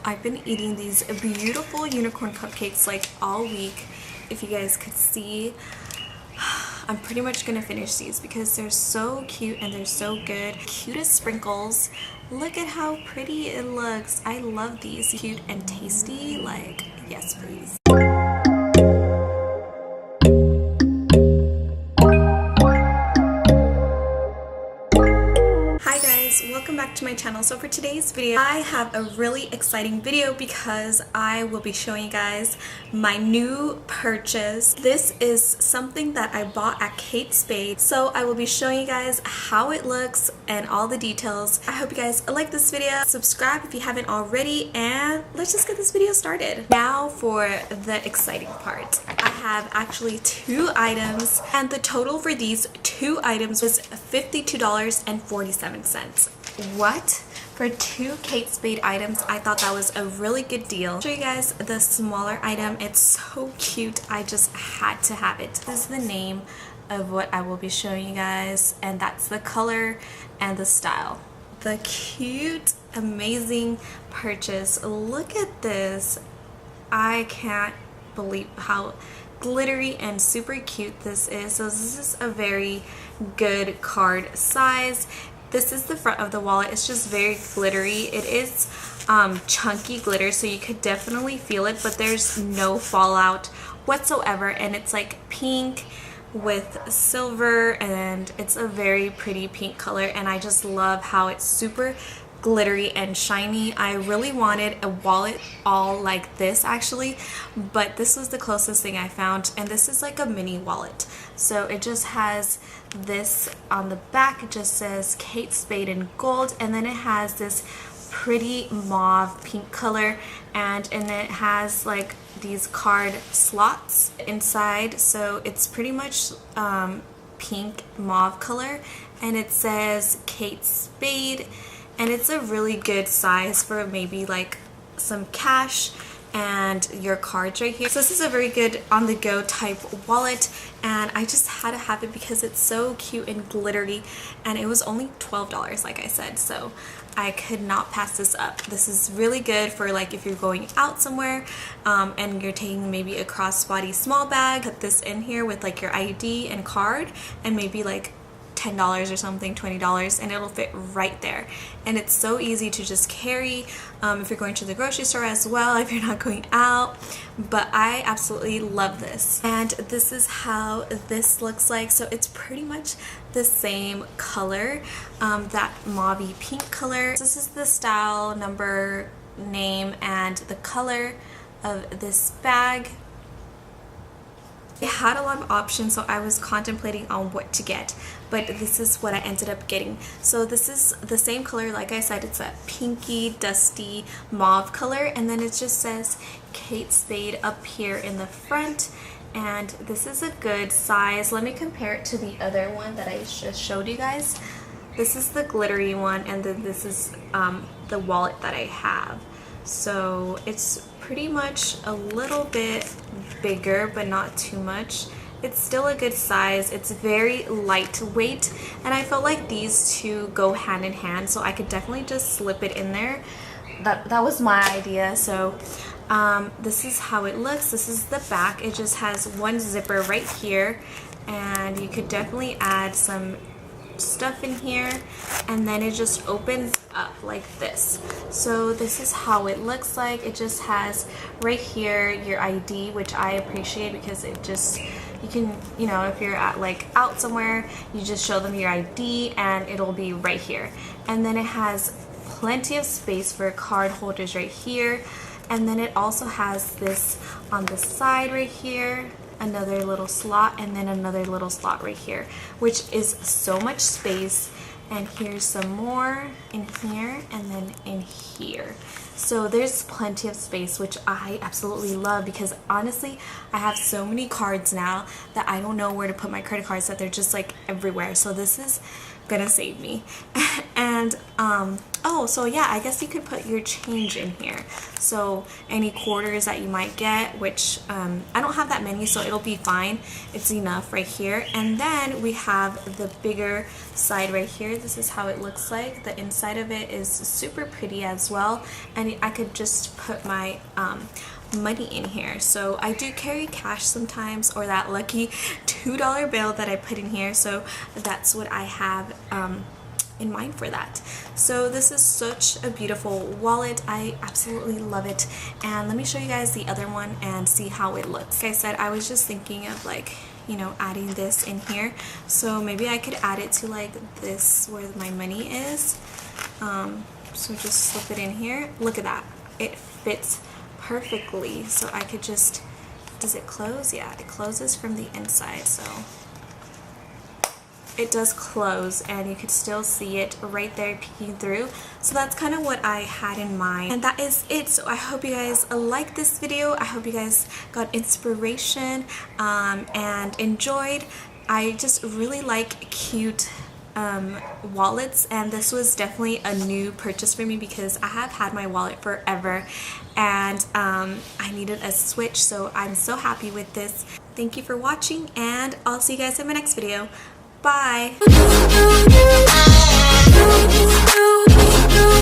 I've been eating these beautiful unicorn cupcakes like all week. If you guys could see, I'm pretty much gonna finish these because they're so cute and they're so good. Cutest sprinkles. Look at how pretty it looks. I love these. Cute and tasty, like, yes please. Welcome back to my channel. So for today's video, I have a really exciting video because I will be showing you guys my new purchase. This is something that I bought at Kate Spade. So I will be showing you guys how it looks and all the details. I hope you guys like this video. Subscribe if you haven't already, and let's just get this video started. Now for the exciting part. I have actually two items, and the total for these two items was $52.47. What? For two Kate Spade items, I thought that was a really good deal. I'll show you guys the smaller item. It's so cute. I just had to have it. This is the name of what I will be showing you guys, and that's the color and the style. The cute, amazing purchase. Look at this. I can't believe how glittery and super cute this is. So this is a very good card size. This is the front of the wallet. It's just very glittery. It is chunky glitter, so you could definitely feel it, but there's no fallout whatsoever, and it's like pink with silver, and it's a very pretty pink color, and I just love how it's super glittery and shiny. I really wanted a wallet all like this actually, but this was the closest thing I found, and this is like a mini wallet. So it just has this on the back. It just says Kate Spade in gold, and then it has this pretty mauve pink color, and then it has like these card slots inside, so it's pretty much pink mauve color, and it says Kate Spade, and it's a really good size for maybe like some cash and your cards right here. So this is a very good on-the-go type wallet, and I just had to have it because it's so cute and glittery, and it was only $12 like I said, so I could not pass this up. This is really good for like if you're going out somewhere and you're taking maybe a crossbody small bag. Put this in here with like your ID and card and maybe like $10 or something, $20, and it'll fit right there. And it's so easy to just carry if you're going to the grocery store as well, if you're not going out. But I absolutely love this, and this is how this looks like. So it's pretty much the same color, that mauvey pink color. This is the style, number, name, and the color of this bag. It had a lot of options, so I was contemplating on what to get, but this is what I ended up getting. So this is the same color, like I said, it's a pinky, dusty mauve color, and then it just says Kate Spade up here in the front, and this is a good size. Let me compare it to the other one that I just showed you guys. This is the glittery one, and then this is the wallet that I have. So it's pretty much a little bit bigger, but not too much. It's still a good size. It's very lightweight, and I felt like these two go hand in hand, so I could definitely just slip it in there. That was my idea. So this is how it looks. This is the back. It just has one zipper right here, and you could definitely add some stuff in here, and then it just opens up like this. So this is how it looks like. It just has right here your ID, which I appreciate because it just, you can, you know, if you're at like out somewhere, you just show them your ID and it'll be right here. And then it has plenty of space for card holders right here, and then it also has this on the side right here, another little slot, and then another little slot right here, which is so much space. And here's some more in here, and then in here. So there's plenty of space, which I absolutely love, because honestly I have so many cards now that I don't know where to put my credit cards, that they're just like everywhere. So this is gonna save me. And And oh, so yeah, I guess you could put your change in here. So any quarters that you might get, which I don't have that many, so it'll be fine. It's enough right here. And then we have the bigger side right here. This is how it looks like. The inside of it is super pretty as well. And I could just put my money in here. So I do carry cash sometimes, or that lucky $2 bill that I put in here. So that's what I have in mind for that. So this is such a beautiful wallet. I absolutely love it. And let me show you guys the other one and see how it looks. Like I said, I was just thinking of like, you know, adding this in here. So maybe I could add it to like this where my money is. So just slip it in here. Look at that. It fits perfectly. So I could just, does it close? Yeah, it closes from the inside. So it does close and you could still see it right there peeking through. So that's kind of what I had in mind, and that is it. So I hope you guys liked this video. I hope you guys got inspiration and enjoyed. I just really like cute wallets, and this was definitely a new purchase for me because I have had my wallet forever and I needed a switch. So I'm so happy with this. Thank you for watching, and I'll see you guys in my next video. Bye!